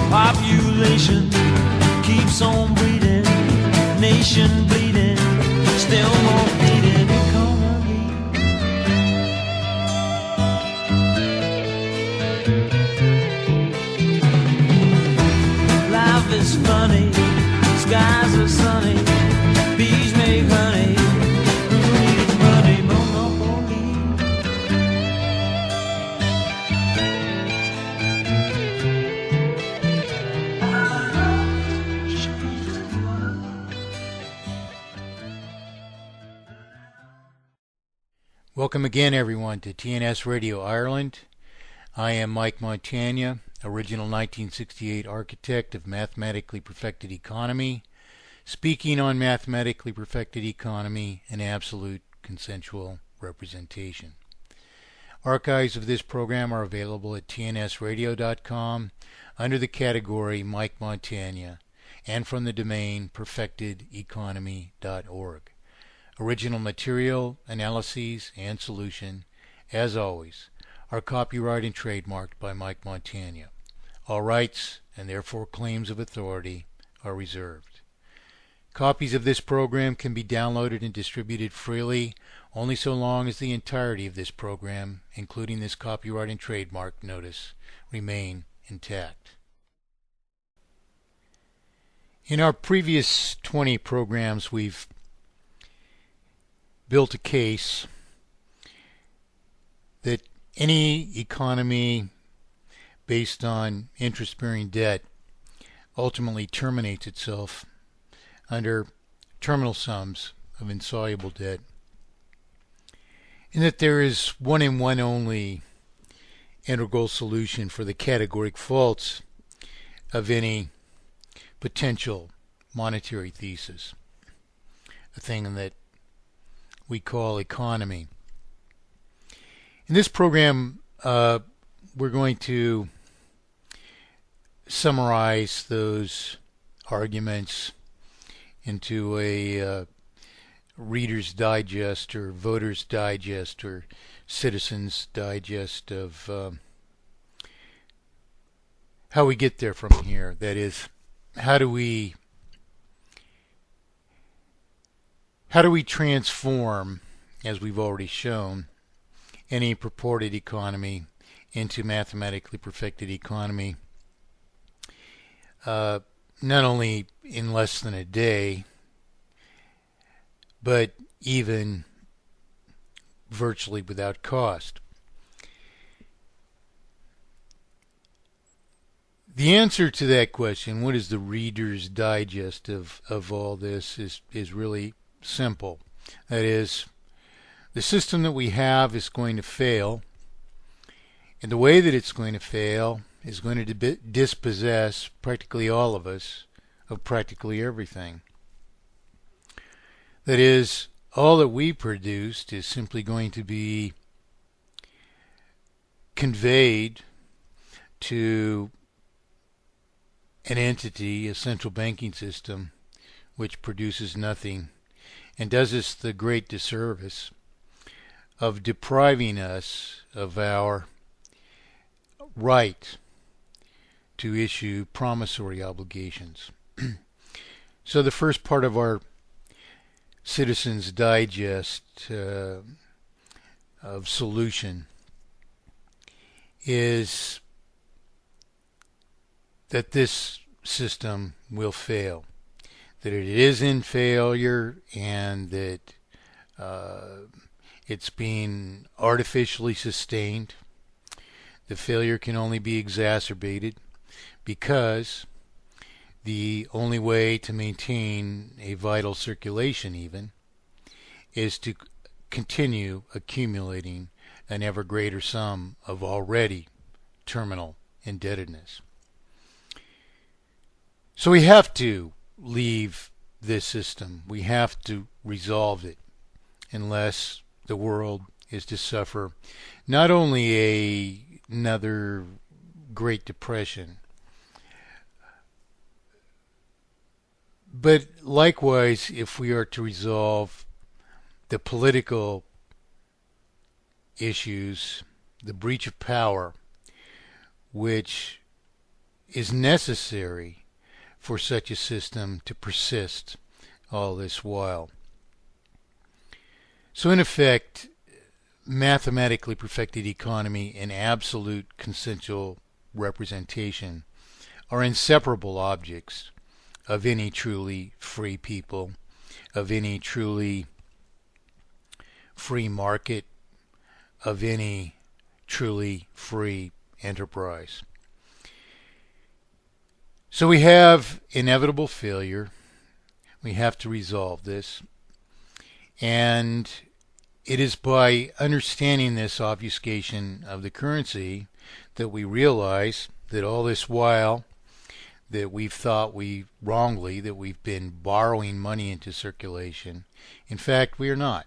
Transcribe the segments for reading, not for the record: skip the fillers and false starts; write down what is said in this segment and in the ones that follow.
Population keeps on breeding, nation bleeding, still more bleeding economy. Life is funny, skies are sunny, bees make honey, who needs money, monopoly? Welcome again, everyone, to TNS Radio Ireland. I am Mike Montagne, original 1968 architect of Mathematically Perfected Economy, speaking on Mathematically Perfected Economy and Absolute Consensual Representation. Archives of this program are available at tnsradio.com under the category Mike Montagne and from the domain perfectedeconomy.org. Original material, analyses, and solution, as always, are copyright and trademarked by Mike Montagne. All rights, and therefore claims of authority, are reserved. Copies of this program can be downloaded and distributed freely only so long as the entirety of this program, including this copyright and trademark notice, remain intact. In our previous 20 programs, we've built a case that any economy based on interest-bearing debt ultimately terminates itself under terminal sums of insoluble debt, and that there is one and one only integral solution for the categoric faults of any potential monetary thesis, a thing that we call economy. In this program, we're going to summarize those arguments into a Reader's Digest or Voter's Digest or Citizen's Digest of how we get there from here. That is, how do we transform, as we've already shown, any purported economy into mathematically perfected economy, not only in less than a day, but even virtually without cost? The answer to that question, what is the Reader's Digest of all this, is really simple. That is, the system that we have is going to fail, and the way that it's going to fail is going to dispossess practically all of us of practically everything. That is, all that we produced is simply going to be conveyed to an entity, a central banking system, which produces nothing and does us the great disservice of depriving us of our right to issue promissory obligations. So the first part of our Citizens Digest of solution is that this system will fail, that it is in failure, and that it's being artificially sustained. The failure can only be exacerbated because the only way to maintain a vital circulation even is to continue accumulating an ever greater sum of already terminal indebtedness. So we have to leave this system. We have to resolve it unless the world is to suffer not only another Great Depression, but likewise, if we are to resolve the political issues, the breach of power, which is necessary for such a system to persist all this while. So in effect, mathematically perfected economy and absolute consensual representation are inseparable objects of any truly free people, of any truly free market, of any truly free enterprise. So we have inevitable failure. We have to resolve this. And it is by understanding this obfuscation of the currency that we realize that all this while that we've thought that we've been borrowing money into circulation. In fact, we are not.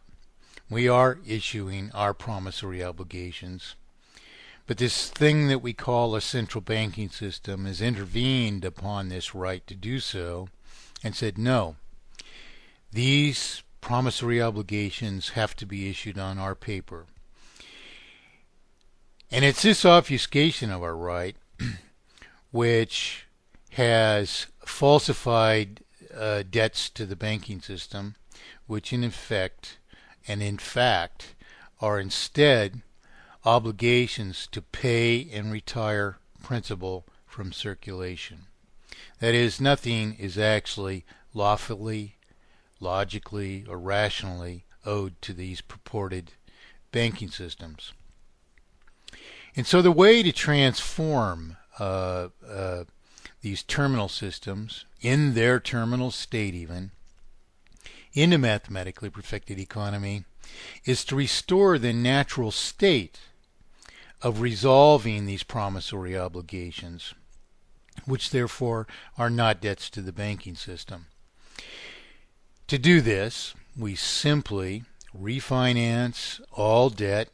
We are issuing our promissory obligations. But this thing that we call a central banking system has intervened upon this right to do so and said, no, these promissory obligations have to be issued on our paper. And it's this obfuscation of our right which has falsified debts to the banking system, which in effect and in fact are instead obligations to pay and retire principal from circulation. That is, nothing is actually lawfully, logically, or rationally owed to these purported banking systems. And so the way to transform these terminal systems, in their terminal state even, into mathematically perfected economy, is to restore the natural state of resolving these promissory obligations, which therefore are not debts to the banking system. To do this, we simply refinance all debt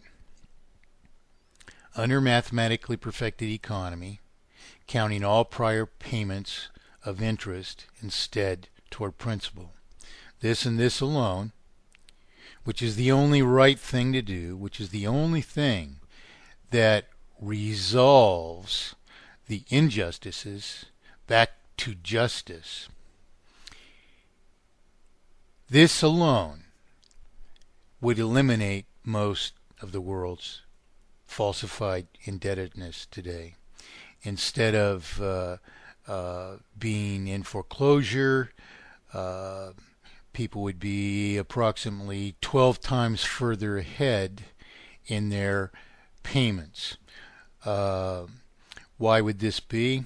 under mathematically perfected economy, counting all prior payments of interest instead toward principal. This and this alone, which is the only right thing to do, which is the only thing that resolves the injustices back to justice. This alone would eliminate most of the world's falsified indebtedness today. Instead of being in foreclosure, people would be approximately 12 times further ahead in their payments. Why would this be?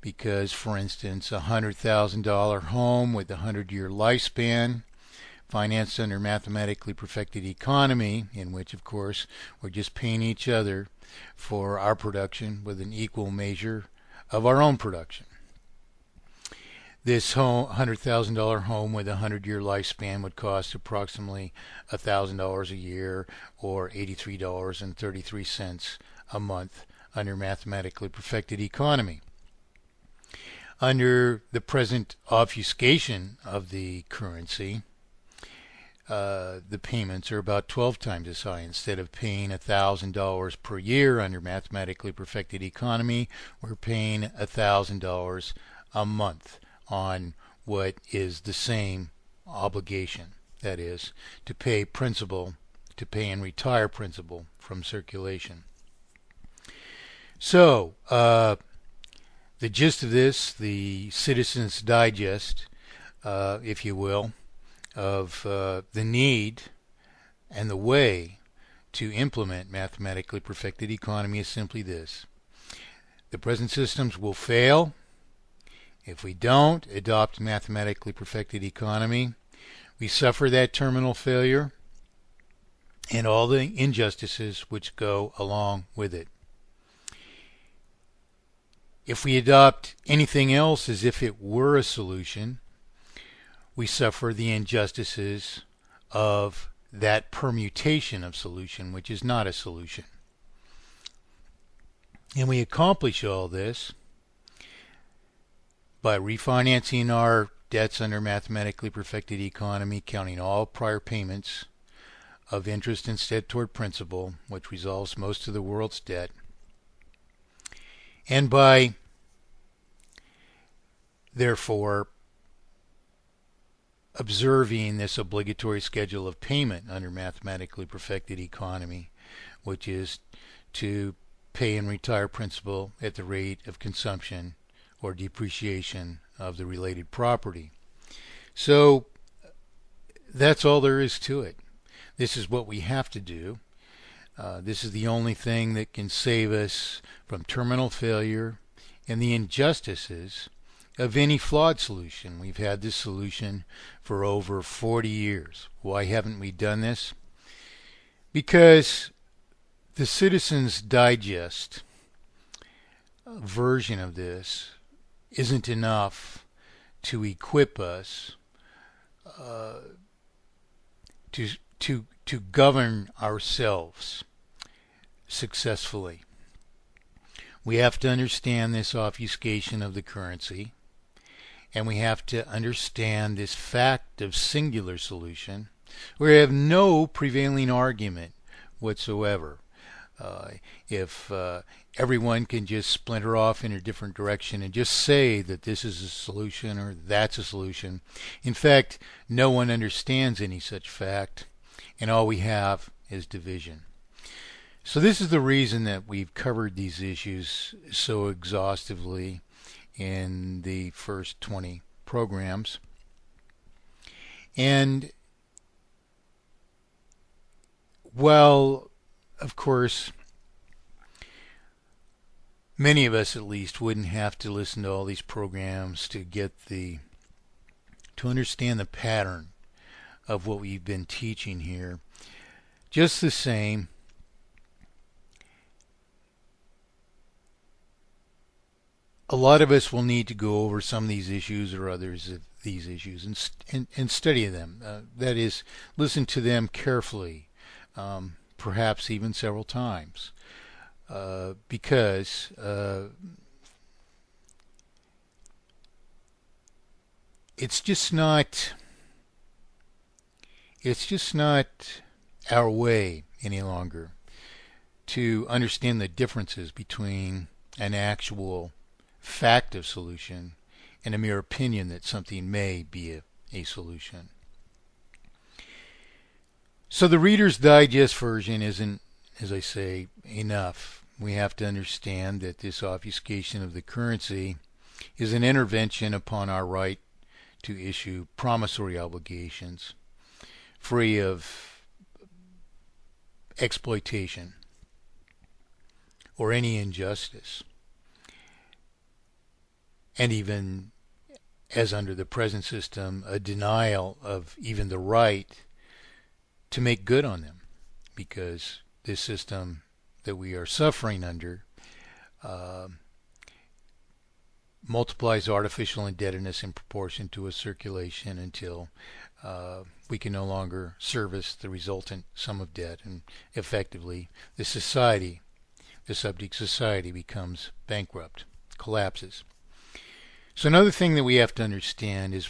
Because, for instance, a $100,000 home with a 100-year lifespan, financed under mathematically perfected economy, in which, of course, we're just paying each other for our production with an equal measure of our own production. This $100,000 home with a 100-year lifespan would cost approximately $1,000 a year, or $83.33 a month under mathematically perfected economy. Under the present obfuscation of the currency, the payments are about 12 times as high. Instead of paying $1,000 per year under mathematically perfected economy, we're paying $1,000 a month on what is the same obligation, that is, to pay and retire principal from circulation. So, the gist of this, the Citizen's Digest, if you will, of the need and the way to implement mathematically perfected economy is simply this. The present systems will fail if we don't adopt mathematically perfected economy. We suffer that terminal failure and all the injustices which go along with it. If we adopt anything else as if it were a solution, we suffer the injustices of that permutation of solution, which is not a solution. And we accomplish all this by refinancing our debts under mathematically perfected economy, counting all prior payments of interest instead toward principal, which resolves most of the world's debt, and by, therefore, observing this obligatory schedule of payment under mathematically perfected economy, which is to pay and retire principal at the rate of consumption or depreciation of the related property. So that's all there is to it. This is what we have to do. This is the only thing that can save us from terminal failure and the injustices of any flawed solution. We've had this solution for over 40 years. Why haven't we done this? Because the Citizen's Digest version of this isn't enough to equip us to govern ourselves successfully. We have to understand this obfuscation of the currency, and we have to understand this fact of singular solution. We have no prevailing argument whatsoever. If everyone can just splinter off in a different direction and just say that this is a solution or that's a solution. In fact, no one understands any such fact, and all we have is division. So this is the reason that we've covered these issues so exhaustively in the first 20 programs. And while, of course, many of us at least wouldn't have to listen to all these programs to understand the pattern of what we've been teaching here, just the same, a lot of us will need to go over some of these issues or others of these issues and study them. That is, listen to them carefully, perhaps even several times, because it's just not our way any longer to understand the differences between an actual fact of solution and a mere opinion that something may be a solution. So the Reader's Digest version isn't, as I say, enough. We have to understand that this obfuscation of the currency is an intervention upon our right to issue promissory obligations free of exploitation or any injustice. And even, as under the present system, a denial of even the right to make good on them, because this system that we are suffering under multiplies artificial indebtedness in proportion to a circulation until we can no longer service the resultant sum of debt, and effectively the subject society becomes bankrupt, collapses. So another thing that we have to understand is